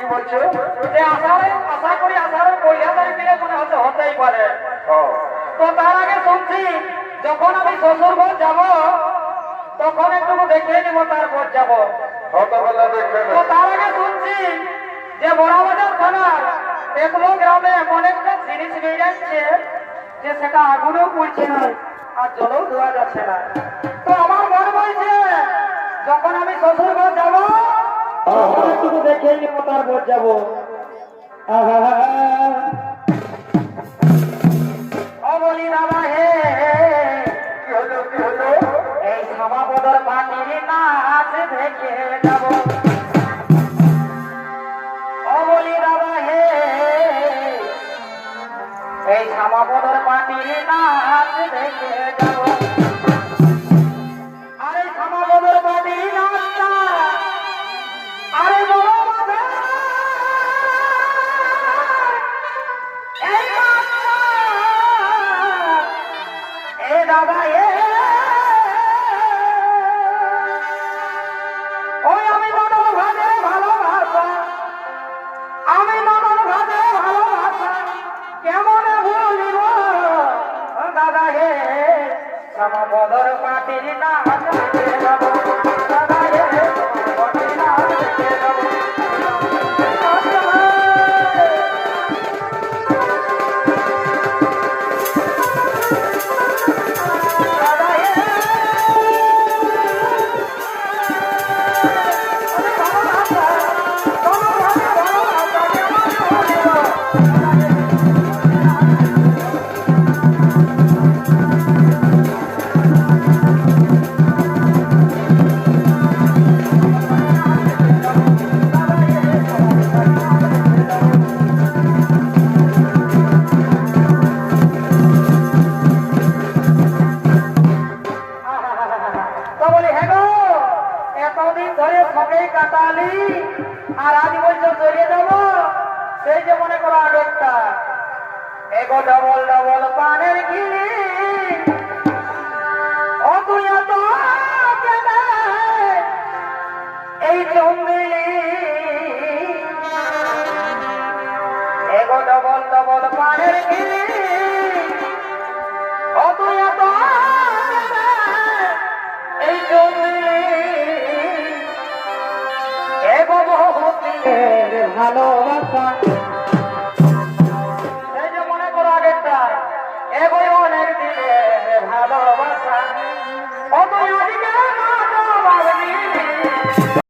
কি বলছো? যে আশা করি আষাঢ়ের পয়লা তারিখে মনে হচ্ছে হতেই পারে। তো তার আগে শুনছি যখন আমি শ্বশুর ঘর যাব তখন একটু দেখে নিব, তারপর যাব। তো তার আগে শুনছি যে বড়াবাজার থানার একলো গ্রামে এমন একটা জিনিস বেরিয়ে যাচ্ছে যে সেটা আগুনেও পুড়ছে না আর জলেও ধোয়া যাচ্ছে না। তো আমার মনে বলছে যখন আমি শ্বশুর ঘর যাব তখন একটু দেখে নিব, তারপর যাব। বলি দাদা হে, কি হলো? এই শ্যামাপদর পাটির নাচ দেখে যাব। বলি দাদা হে, এই শ্যামাপদর পাটির নাচ দেখে যাব। আরে শ্যামাপদর পাটির নাচটা আরে বড় বাজার, এই নাচটা এ দাদা এ ওই আমি ননদ ভাজে ভালোবাসা, আমি ননদ ভাজে ভালোবাসা কেমনে ভুলিব দাদা হে, শ্যামাপদর পাটির নাচ দেখে যাব। দাদা হে, পাটির নাচ দেখে যাব। এতদিন ধরে সঙ্গেই কাটালি আর আজ বলছো চলে যাব, সেই যে মনে করো আগেরটা এগো ডবল ডবল পানের গিরি এই চন্দিলি এগো ডবল ডবল পানের গিরি এই চন্দিলি এগো বহু ভালোবাসা